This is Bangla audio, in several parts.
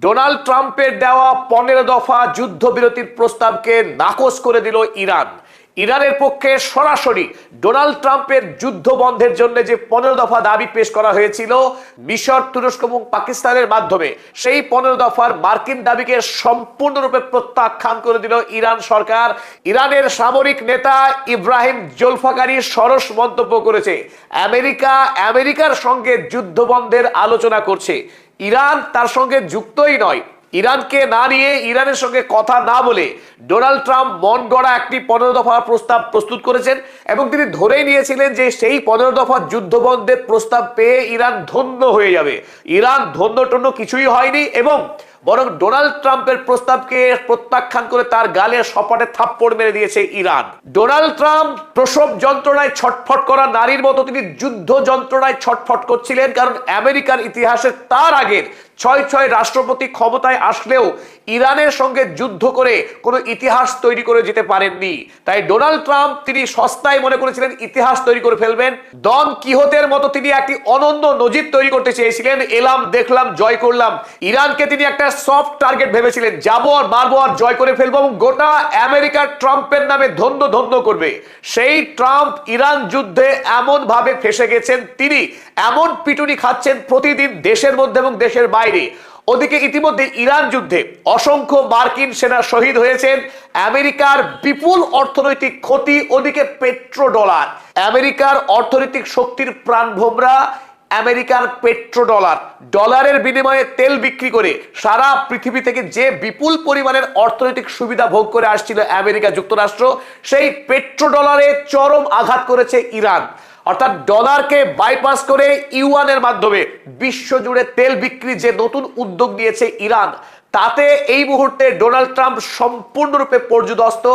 ডোনাল্ড ট্রাম্পের দেওয়া 15 দফা যুদ্ধবিরতির প্রস্তাবকে নাকচ করে দিল ইরান। ইরানের পক্ষে সরাসরি ডোনাল্ড ট্রাম্পের যুদ্ধ বন্ধের জন্য যে 15 দফা দাবি পেশ করা হয়েছিল মিশর, তুরস্ক এবং পাকিস্তানের মাধ্যমে, সেই 15 দফার মার্কিন দাবিকে সম্পূর্ণরূপে প্রত্যাখ্যান করে দিল ইরান সরকার। ইরানের সামরিক নেতা ইব্রাহিম জোলফাকারি সরস মন্তব্য করেছে, আমেরিকার সঙ্গে যুদ্ধ বন্ধের আলোচনা করছে, ইরান তার সঙ্গে যুক্তই নয়। ইরানকে না নিয়ে, ইরানের সঙ্গে কথা না বলে ডোনাল্ড ট্রাম্প মন গড়া একটি 15 দফা প্রস্তাব প্রস্তুত করেছেন এবং তিনি ধরেই নিয়েছিলেন যে সেই 15 দফা যুদ্ধবন্ধের প্রস্তাব পেয়ে ইরান ধন্য হয়ে যাবে। ইরান ধন্য টন্য কিছুই হয়নি এবং বরং ডোনাল্ড ট্রাম্পের প্রস্তাবকে প্রত্যাখ্যান করে তার গালে সপাটে থাপ্পড় মেরে দিয়েছে ইরান। ডোনাল্ড ট্রাম্প প্রসব যন্ত্রণায় ছটফট করা নারীর মতো তিনি যুদ্ধ যন্ত্রণায় ছটফট করছিলেন, কারণ আমেরিকার ইতিহাসে তার আগের 6 রাষ্ট্রপতি ক্ষমতায় আসলেও ইরানের সঙ্গে যুদ্ধ করে কোনো ইতিহাস তৈরি করে যেতে পারেননি। তাই ডোনাল্ড ট্রাম্প তিনি সস্তায় মনে করেছিলেন ইতিহাস তৈরি করে ফেলবেন। ডন কিহোতের মতো তিনি একটি অনন্য নজির তৈরি করতে চেয়েছিলেন। এলাম, দেখলাম, জয় করলাম। ইরানকে তিনি একটা সফট টার্গেট ভেবেছিলেন, যাবো আর মারবো আর জয় করে ফেলবো এবং গোটা আমেরিকা ট্রাম্পের নামে ধন্য ধন্য করবে। সেই ট্রাম্প ইরান যুদ্ধে এমন ভাবে ফেসে গেছেন, তিনি এমন পিটুনি খাচ্ছেন প্রতিদিন দেশের মধ্যে এবং দেশের বাইরে। ওদিকে ইতিমধ্যে ইরান যুদ্ধে অসংখ্য মার্কিন সেনা শহীদ হয়েছেন, আমেরিকার বিপুল অর্থনৈতিক ক্ষতি, ওদিকে পেট্রোডলার, আমেরিকার অর্থনৈতিক শক্তির প্রাণভোমরা আমেরিকার পেট্রোডলার, ডলারের বিনিময়ে তেল বিক্রি করে সারা পৃথিবী থেকে যে বিপুল পরিমাণের অর্থনৈতিক সুবিধা ভোগ করে আসছিল আমেরিকা যুক্তরাষ্ট্র, সেই পেট্রোডলারে চরম আঘাত করেছে ইরান। অর্থাৎ ডলারকে বাইপাস করে ইউয়ানের মাধ্যমে বিশ্বজুড়ে তেল বিক্রি যে নতুন উদ্যোগ নিয়েছে ইরান, তাতে এই মুহূর্তে ডোনাল্ড ট্রাম্প সম্পূর্ণরূপে পর্যুদস্ত।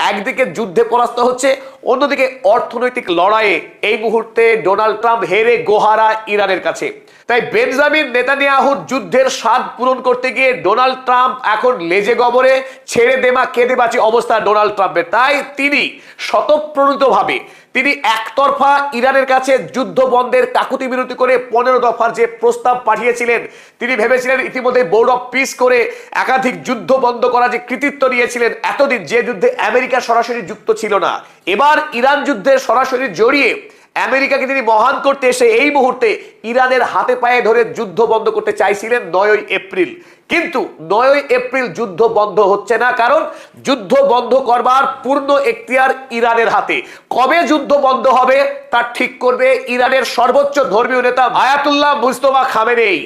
একদিকে যুদ্ধে পরাস্ত হচ্ছে, অন্যদিকে অর্থনৈতিক লড়াইয়ে এই মুহূর্তে ডোনাল্ড ট্রাম্প হেরে গোহারা ইরানের কাছে। তাই বেঞ্জামিন নেতানিয়াহুর যুদ্ধের স্বাদ পূরণ করতে গিয়ে ডোনাল্ড ট্রাম্প এখন লেজে গবরে, ছেড়ে দেমা কেঁদে বাঁচি অবস্থা ডোনাল্ড ট্রাম্পের। তাই তিনি স্বতঃপ্রণোদিতভাবে তিনি একতরফা ইরানের কাছে যুদ্ধ বন্ধের কাকুতি বিরতি করে 15 দফার যে প্রস্তাব পাঠিয়েছিলেন, তিনি ভেবেছিলেন ইতিমধ্যে বোর্ড অফ পিস করে একাধিক যুদ্ধ বন্ধ করা যে কৃতিত্ব নিয়েছিলেন এতদিন, যে যুদ্ধে আমেরিকা সরাসরি যুক্ত ছিল না, এবার ইরান যুদ্ধে সরাসরি জড়িয়ে আমেরিকাকে তিনি মহান করতে এসে এই মুহূর্তে ইরানের হাতে পায়ে ধরে যুদ্ধ বন্ধ করতে চাইছিলেন 9 এপ্রিল। কিন্তু 9 এপ্রিল যুদ্ধ বন্ধ হচ্ছে না, কারণ যুদ্ধ বন্ধ করবার পূর্ণ এখতিয়ার ইরানের হাতে। কবে যুদ্ধ বন্ধ হবে তা ঠিক করবে ইরানের সর্বোচ্চ ধর্মীয় নেতা আয়াতুল্লাহ মুজতবা খামেনেই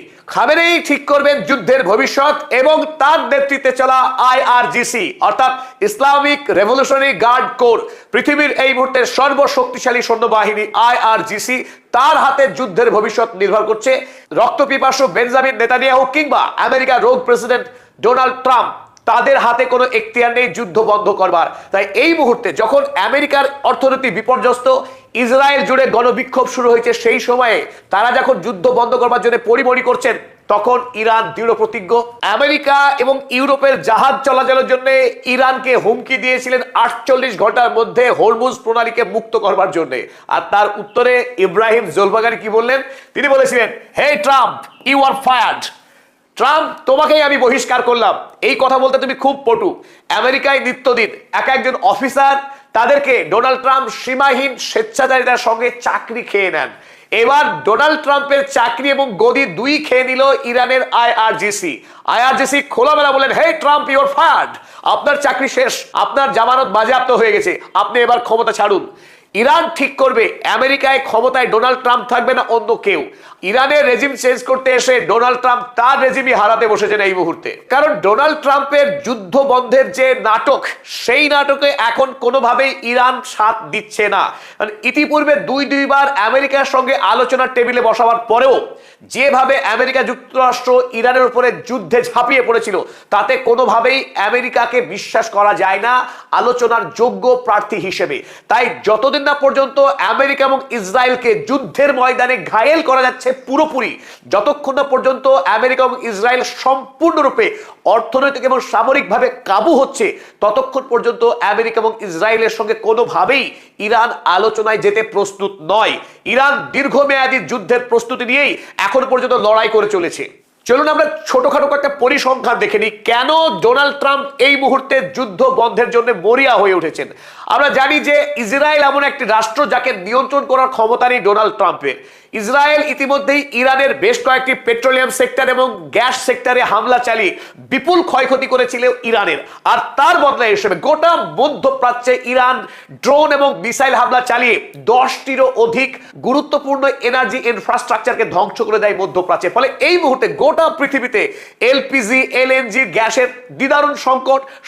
ঠিক করবেন যুদ্ধের ভবিষ্যৎ এবং তার নেতৃত্বে চলা IRGC অর্থাৎ ইসলামিক রেভলিউশনারি গার্ড কোর, পৃথিবীর এই মুহূর্তের সর্বশক্তিশালী সৈন্যবাহিনী IRGC, তার হাতে যুদ্ধের ভবিষ্যৎ নির্ভর করছে। রক্তপিপাসু বেঞ্জামিন নেতানিয়াহু কিংবা আমেরিকার রোগ প্রেসিডেন্ট ডোনাল্ড ট্রাম্প, তাদের হাতে কোনো এখতিয়ার নেই যুদ্ধ বন্ধ করবার। তাই এই মুহূর্তে যখন আমেরিকার অর্থনীতি বিপর্যস্ত, ইসরায়েল জুড়ে গণবিক্ষোভ শুরু হয়েছে, সেই সময়ে তারা যখন যুদ্ধ বন্ধ করবার জন্য পরিমরি করছেন, তখন ইরান দৃঢ় প্রতিজ্ঞ। আমেরিকা এবং ইউরোপের জাহাজ চলাচলের জন্য ইরানকে হুমকি দিয়েছিলেন 48 ঘন্টার মধ্যে হরমুজ প্রণালীকে মুক্ত করবার জন্য। আর তার উত্তরে ইব্রাহিম জোলফাকারি কি বললেন? তিনি বলেছিলেন, হে Trump, you are fired. Trump, তোমাকেই আমি বহিষ্কার করলাম। এই কথা বলতে তুমি খুব পটু। আমেরিকায় নিত্যদিন একজন অফিসার, তাদেরকে ডোনাল্ড ট্রাম্প সীমাহীন স্বেচ্ছাচারিতার সঙ্গে চাকরি খেয়ে নেন। এবার ডোনাল্ড ট্রাম্পের চাকরি এবং গদি দুই খেয়ে নিল ইরানের IRGC খোলামেলা বলেন, হে ট্রাম্প, ইউ আর ফায়ার্ড। আপনার চাকরি শেষ, আপনার জামানত বাজেয়াপ্ত হয়ে গেছে, আপনি এবার ক্ষমতা ছাড়ুন। ইরান ঠিক করবে আমেরিকায় ক্ষমতায় ডোনাল্ড ট্রাম্প থাকবে না অন্য কেউ। ইরানের রেজিম চেঞ্জ করতে এসে ডোনাল্ড ট্রাম্প তার রেজিমই হারাতে বসেছেন এই মুহূর্তে। কারণ ডোনাল্ড ট্রাম্পের যুদ্ধ বন্ধের যে নাটক, সেই নাটকে এখন কোনোভাবেই ইরান সাথ দিচ্ছে না। ইতিপূর্বে দুইবার আমেরিকার সঙ্গে আলোচনার টেবিলে বসাবার পরেও যেভাবে আমেরিকা যুক্তরাষ্ট্র ইরানের উপরে যুদ্ধে ঝাঁপিয়ে পড়েছিল, তাতে কোনোভাবেই আমেরিকাকে বিশ্বাস করা যায় না আলোচনার যোগ্য প্রার্থী হিসেবে। তাই যতদিন না পর্যন্ত আমেরিকা এবং ইসরায়েলকে যুদ্ধের ময়দানে ঘায়েল করা যাচ্ছে পুরোপুরি, যতক্ষণ না পর্যন্ত আমেরিকা এবং ইসরায়েল সম্পূর্ণরূপে অর্থনৈতিক এবং সামরিকভাবে কাবু হচ্ছে, ততক্ষণ পর্যন্ত আমেরিকা এবং ইসরায়েলের সঙ্গে কোনোভাবেই ইরান আলোচনায় যেতে প্রস্তুত নয়। ইরান দীর্ঘমেয়াদী যুদ্ধের প্রস্তুতি নিয়েই এখন পর্যন্ত লড়াই করে চলেছে। চলুন আমরা ছোটখাটো একটা পরিসংখ্যান দেখে নিই কেন ডোনাল্ড ট্রাম্প এই মুহূর্তে যুদ্ধ বন্ধের জন্য মরিয়া হয়ে উঠেছেন। আমরা জানি যে ইসরায়েল এমন একটি রাষ্ট্র যাকে নিয়ন্ত্রণ করার ক্ষমতা নেই ডোনাল্ড ট্রাম্পের। ইসরায়েল ইতিমধ্যেই ইরানের বেশ কয়েকটি পেট্রোলিয়াম সেক্টর এবং গ্যাস সেক্টরে হামলা চালিয়ে বিপুল ক্ষয়ক্ষতি করেছিল ইরানের, আর তার বদলে হিসেবে গোটা মধ্যপ্রাচ্যে ইরান ড্রোন এবং মিসাইল হামলা চালিয়ে 10টিরও অধিক গুরুত্বপূর্ণ এনার্জি ইনফ্রাস্ট্রাকচারকে ধ্বংস করে দেয় মধ্যপ্রাচ্যে। ফলে এই মুহূর্তে গোটা পৃথিবীতে এলপিজি এলএনজি গ্যাসের নিদারুণ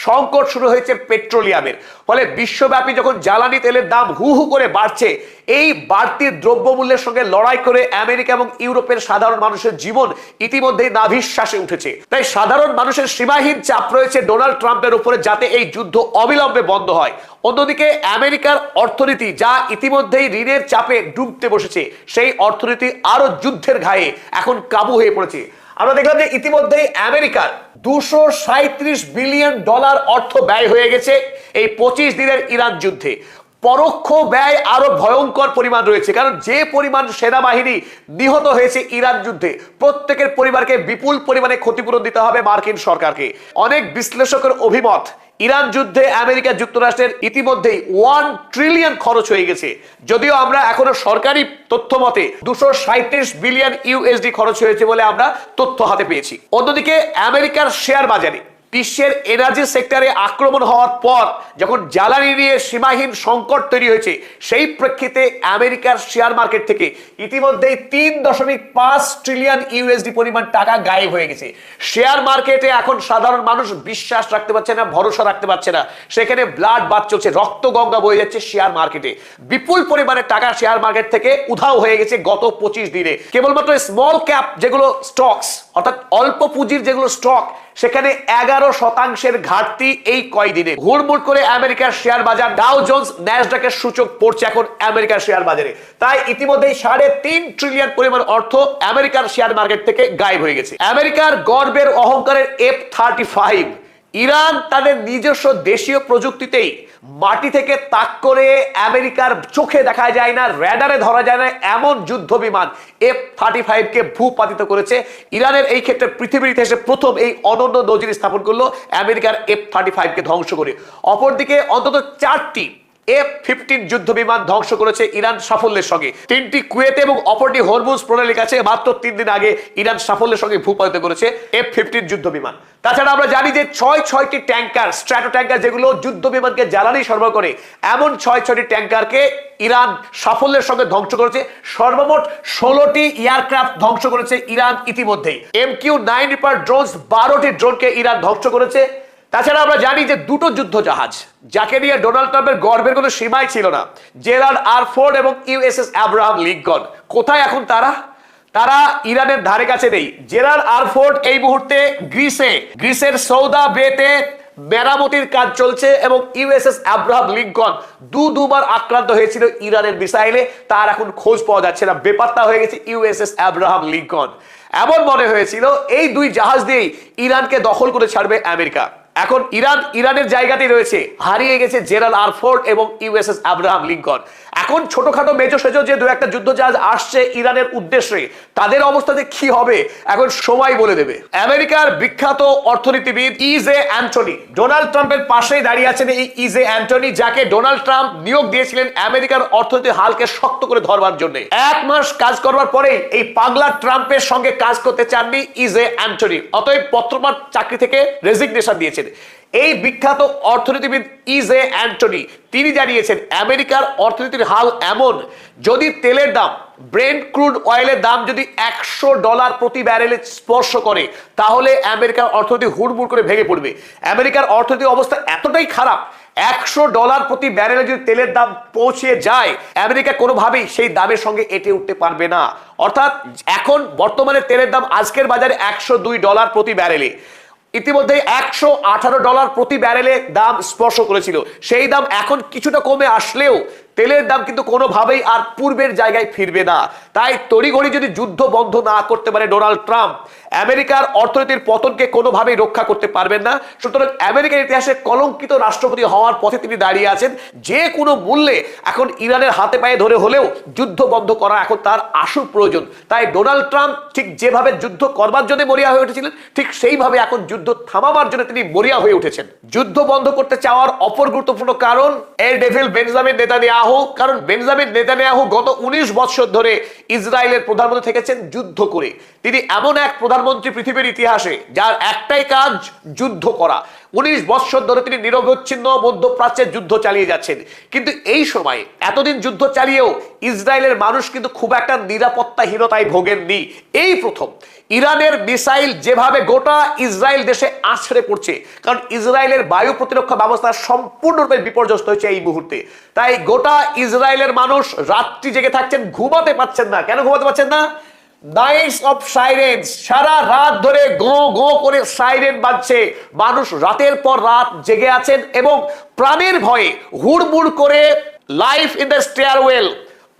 সংকট শুরু হয়েছে পেট্রোলিয়ামের। ফলে বিশ্বব্যাপী যখন জ্বালানি তেলের দাম হু হু করে বাড়ছে, এই বাড়তি দ্রব্যমূল্যের সঙ্গে লড়াই করে আমেরিকা এবং ইউরোপের সাধারণ মানুষের জীবন ইতিমধ্যেই নাভিশ্বাসে উঠেছে। তাই সাধারণ মানুষের সীমাহীন চাপ রয়েছে ডোনাল্ড ট্রাম্পের উপরে যাতে এই যুদ্ধ অবিলম্বে বন্ধ হয়। অন্যদিকে আমেরিকার অর্থনীতি যা ইতিমধ্যেই ঋণের চাপে ডুবতে বসেছে, সেই অর্থনীতি আরো যুদ্ধের ঘায়ে এখন কাবু হয়ে পড়েছে। আমরা দেখলাম যে ইতিমধ্যেই আমেরিকার $237 বিলিয়ন অর্থ ব্যয় হয়ে গেছে এই 25 দিনের ইরান যুদ্ধে। পরোক্ষ ব্যয় আরো ভয়ঙ্কর পরিমাণ রয়েছে, কারণ যে পরিমাণ সেনাবাহিনী নিহত হয়েছে ইরান যুদ্ধে, প্রত্যেকের পরিবারকে বিপুল পরিমাণে ক্ষতিপূরণ দিতে হবে মার্কিন সরকারকে। অনেক বিশ্লেষকের অভিমত, ইরান যুদ্ধে আমেরিকা যুক্তরাষ্ট্রের ইতিমধ্যেই $1 ট্রিলিয়ন খরচ হয়ে গেছে, যদিও আমরা এখনো সরকারি তথ্য মতে $237 বিলিয়ন খরচ হয়েছে বলে আমরা তথ্য হাতে পেয়েছি। অন্যদিকে আমেরিকার শেয়ার বাজারে বিশ্বের এনার্জি সেক্টরে আক্রমণ হওয়ার পর যখন জ্বালানি নিয়ে সীমাহীন সংকট তৈরি হয়েছে, সেই প্রেক্ষিতে আমেরিকার শেয়ার মার্কেট থেকে ইতিমধ্যেই $3.5 ট্রিলিয়ন পরিমাণ টাকা গায়েব হয়ে গেছে। শেয়ার মার্কেটে এখন সাধারণ মানুষ বিশ্বাস রাখতে পারছে না, ভরসা রাখতে পারছে না, সেখানে ব্লাড বাথ চলছে, রক্ত গঙ্গা বয়ে যাচ্ছে শেয়ার মার্কেটে। বিপুল পরিমাণে টাকা শেয়ার মার্কেট থেকে উধাও হয়ে গেছে গত 25 দিনে। কেবলমাত্র স্মল ক্যাপ যেগুলো স্টকস, অর্থাৎ অল্প পুঁজির যেগুলো স্টক, সেখানে 11% ঘাটতি এই কয়দিনে। হুড়মুড় করে আমেরিকার শেয়ার বাজার, ডাও জোন্স ন্যাসডাকের সূচক পড়ছে এখন আমেরিকার শেয়ার বাজারে। তাই ইতিমধ্যেই $3.5 ট্রিলিয়ন পরিমাণ অর্থ আমেরিকার শেয়ার মার্কেট থেকে গায়েব হয়ে গেছে। আমেরিকার গর্বের অহংকারের F-35 ইরান তাদের নিজস্ব দেশীয় প্রযুক্তিতেই মাটি থেকে তাক করে আমেরিকার চোখে দেখা যায় না, রেডারে ধরা যায় না এমন যুদ্ধ বিমান F-35 কে ভূপাতিত করেছে। ইরানের এই ক্ষেত্রে পৃথিবীর ইতিহাসে প্রথম এই অনন্য নজির স্থাপন করলো আমেরিকার F-35 কে ধ্বংস করে। অপরদিকে অন্তত 4টি F-15 যুদ্ধ বিমান ধ্বংস করেছে ইরান সাফল্যের সঙ্গে। 3টি কুয়েতে এবং অপরটি হরমুজ প্রণালীর কাছে মাত্র 3 দিন আগে ইরান সাফল্যের সঙ্গে ভূপাতিত করেছে F-15 যুদ্ধ বিমান। তাছাড়া আমরা জানি যে 6টি ট্যাঙ্কার, স্ট্র্যাটো ট্যাঙ্কার যেগুলো যুদ্ধ বিমানকে জ্বালানি সরবরাহ করে, এমন 6টি ট্যাঙ্কারকে ইরান সাফল্যের সঙ্গে ধ্বংস করেছে। সর্বমোট 16টি এয়ারক্রাফট ধ্বংস করেছে ইরান ইতিমধ্যেই। MQ-9 রিপার ড্রোনস 12টি ড্রোনকে ইরান ধ্বংস করেছে। তাছাড়া আমরা জানি যে 2টো যুদ্ধ জাহাজ যাকে নিয়ে ডোনাল্ড ট্রাম্পের গর্বের কোনো সীমাই ছিল না, জেরার্ড আর ফোর্ড এবং USS আব্রাহাম লিঙ্কন, কোথায় এখন তারা ইরানের ধারে কাছে নেই। জেরার্ড আর ফোর্ড এই মুহূর্তে গ্রিসের সৌদা বেতে মেরামতির কাজ চলছে এবং USS আব্রাহাম লিঙ্কন দুবার আক্রান্ত হয়েছিল ইরানের মিসাইলে, তার এখন খোঁজ পাওয়া যাচ্ছে না, বেপাত্তা হয়ে গেছে USS আব্রাহাম লিঙ্কন। এমন মনে হয়েছিল এই 2 জাহাজ দিয়েই ইরানকে দখল করে ছাড়বে আমেরিকা। এখন ইরানের জায়গাতেই রয়েছে, হারিয়ে গেছে জেরার্ড আর ফোর্ড এবং USS আব্রাহাম লিঙ্কন। এখন ছোটখাটো মেজো সেজো যে 2-1টা যুদ্ধ জাহাজ আসছে ইরানের উদ্দেশ্যে, তাদের অবস্থাতে কি হবে এখন সময় বলে দেবে। আমেরিকার বিখ্যাত অর্থনীতিবিদ E.J. অ্যান্টনি ডোনাল্ড ট্রাম্পের পাশেই দাঁড়িয়ে আছেন। এই E.J. অ্যান্টনি, যাকে ডোনাল্ড ট্রাম্প নিয়োগ দিয়েছিলেন আমেরিকার অর্থনীতির হালকে শক্ত করে ধরবার জন্য, 1 মাস কাজ করবার পরেই এই পাগলা ট্রাম্পের সঙ্গে কাজ করতে চাননি E.J. অ্যান্টনি, অতএব পত্রপাঠ চাকরি থেকে রেজিগনেশন দিয়েছেন। এই বিখ্যাত অর্থনীতিবিদ E.J. অ্যান্টনি তিনি জানিয়েছেন আমেরিকার অর্থনীতির হাল এমন, যদি তেলের দাম, ব্রেন্ট ক্রুড অয়েলের দাম যদি $100 প্রতি ব্যারেলে স্পর্শ করে, তাহলে আমেরিকার অর্থনীতি হুড়মুড় করে ভেঙে পড়বে। আমেরিকার অর্থনৈতিক অবস্থা এতটাই খারাপ, $100 প্রতি ব্যারেলে যদি তেলের দাম পৌঁছে যায়, আমেরিকা কোনোভাবেই সেই দামের সঙ্গে এটে উঠতে পারবে না। অর্থাৎ এখন বর্তমানে তেলের দাম আজকের বাজারে $102 প্রতি ব্যারেলে, ইতিমধ্যে $118 প্রতি ব্যারেলে দাম স্পর্শ করেছিল। সেই দাম এখন কিছুটা কমে আসলেও তেলের দাম কিন্তু কোনোভাবেই আর পূর্বের জায়গায় ফিরবে না। তাই তড়িঘড়ি যদি যুদ্ধ বন্ধ না করতে পারে ডোনাল্ড ট্রাম্প, আমেরিকার অর্থনীতির পতনকে কোনোভাবেই রক্ষা করতে পারবেন না। সুতরাং আমেরিকার ইতিহাসে কলঙ্কিত রাষ্ট্রপতি হওয়ার পথে তিনি দাঁড়িয়ে আছেন। যে কোনো মূল্যে এখন ইরানের হাতে পায়ে ধরে হলেও যুদ্ধ বন্ধ করা এখন তার আশু প্রয়োজন। তাই ডোনাল্ড ট্রাম্প ঠিক যেভাবে যুদ্ধ করবার জন্য মরিয়া হয়ে উঠেছিলেন, ঠিক সেইভাবে এখন যুদ্ধ থামাবার জন্য তিনি মরিয়া হয়ে উঠেছেন। যুদ্ধ বন্ধ করতে চাওয়ার অপর গুরুত্বপূর্ণ কারণ এর ডেভিল বেঞ্জামিন নেতানিয়াহু। কারণ বেঞ্জামিন নেতানিয়াহু গত 19 বছর ধরে ইসরায়েলের প্রধানমন্ত্রী থেকেছেন যুদ্ধ করে। তিনি এমন এক প্রধানমন্ত্রী পৃথিবীর ইতিহাসে যার একটাই কাজ যুদ্ধ করা। 19 বছর ধরে তিনি নিরবচ্ছিন্ন মধ্যপ্রাচ্যের যুদ্ধ চালিয়ে যাচ্ছেন। কিন্তু এই সময় এতদিন যুদ্ধ চালিয়েও ইসরায়েলের মানুষ কিন্তু খুব একটা নিরাপত্তাহীনতায় ভোগেননি। এই প্রথম ইরানের মিসাইল যেভাবে গোটা ইসরায়েল দেশে আছড়ে পড়ছে, কারণ ইসরায়েলের বায়ু প্রতিরক্ষা ব্যবস্থা সম্পূর্ণরূপে বিপর্যস্ত হয়েছে এই মুহূর্তে। তাই গোটা ইসরায়েলের মানুষ রাত্রি জেগে থাকছেন, ঘুমাতে পারছেন না। কেন ঘুমাতে পারছেন না? নাইটস অফ সাইরেন্স, সারা রাত ধরে গো গো করে সাইরেন বাজছে। মানুষ রাতের পর রাত জেগে আছেন এবং প্রাণের ভয়ে হুড়মুড় করে লাইফ ইন দ্য স্টেয়ারওয়েল,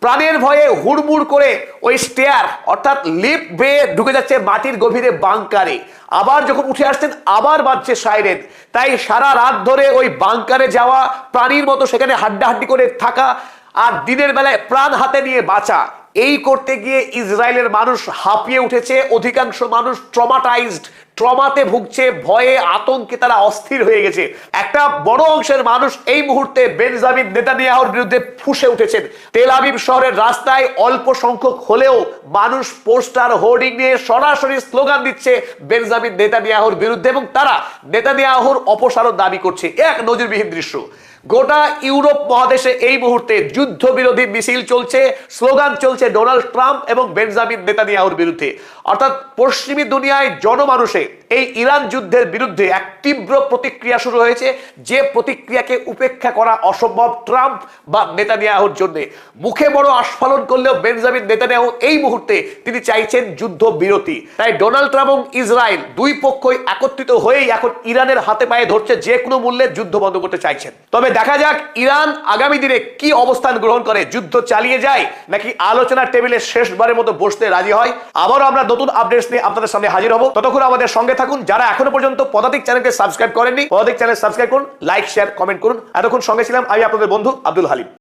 প্রাণের ভয়ে হুড়মুড় করে ওই স্টেয়ার অর্থাৎ লিফট বেয়ে ঢুকে যাচ্ছে মাটির গভীরে বাংকারে। আবার যখন উঠে আসছেন আবার বাজছে সাইরেন। তাই সারা রাত ধরে ওই বাংকারে যাওয়া, প্রাণীর মতো সেখানে হাড্ডাহাড্ডি করে থাকা আর দিনের বেলায় প্রাণ হাতে নিয়ে বাঁচা, এই করতে গিয়ে ইসরায়েলের মানুষ হাঁপিয়ে উঠেছে। অধিকাংশ মানুষ ট্রমাতে ভুগছে, ভয়ে আতঙ্কে তারা অস্থির হয়ে গেছে। একটা বড় অংশের মানুষ এই মুহূর্তে বেঞ্জামিন নেতানিয়াহুর বিরুদ্ধে ফুঁসে উঠেছেন। তেল আবিব শহরের রাস্তায় অল্প সংখ্যক হলেও মানুষ পোস্টার হোর্ডিং নিয়ে সরাসরি স্লোগান দিচ্ছে বেঞ্জামিন নেতানিয়াহুর বিরুদ্ধে এবং তারা নেতানিয়াহুর অপসারণ দাবি করছে। এক নজিরবিহীন দৃশ্য। গোটা ইউরোপ মহাদেশে এই মুহূর্তে যুদ্ধবিরোধী মিছিল চলছে, স্লোগান চলছে ডোনাল্ড ট্রাম্প এবং বেঞ্জামিন নেতানিয়াহুর বিরুদ্ধে। অর্থাৎ পশ্চিমী দুনিয়ায় জনমানুষে এই ইরান যুদ্ধের বিরুদ্ধে এক তীব্র প্রতিক্রিয়া শুরু হয়েছে, যে প্রতিক্রিয়াকে উপেক্ষা করা অসম্ভব ট্রাম্প বা নেতানিয়াহুর জন্য। মুখে বড় আস্ফালন করলেও বেঞ্জামিন নেতানিয়াহু এই মুহূর্তে তিনি চাইছেন যুদ্ধ বিরতি। তাই ডোনাল্ড ট্রাম্প এবং ইসরায়েল দুই পক্ষই একত্রিত হয়েই এখন ইরানের হাতে পায়ে ধরছে, যে কোনো মূল্যে যুদ্ধ বন্ধ করতে চাইছেন। তবে দেখা যাক ইরান আগামী দিনে কি অবস্থান গ্রহণ করে, যুদ্ধ চালিয়ে যায় নাকি আলোচনার টেবিলে শেষবারের মতো বসতে রাজি হয়। আবারও আমরা নতুন আপডেটস নিয়ে আপনাদের সামনে হাজির হব। ততক্ষণ আমাদের সঙ্গে থাকুন। যারা এখনো পর্যন্ত পদাতিক চ্যানেলকে সাবস্ক্রাইব করেননি, পদাতিক চ্যানেল সাবস্ক্রাইব করুন, লাইক শেয়ার কমেন্ট করুন। এতক্ষণ সঙ্গে ছিলাম আমি আপনাদের বন্ধু আব্দুল হালিম।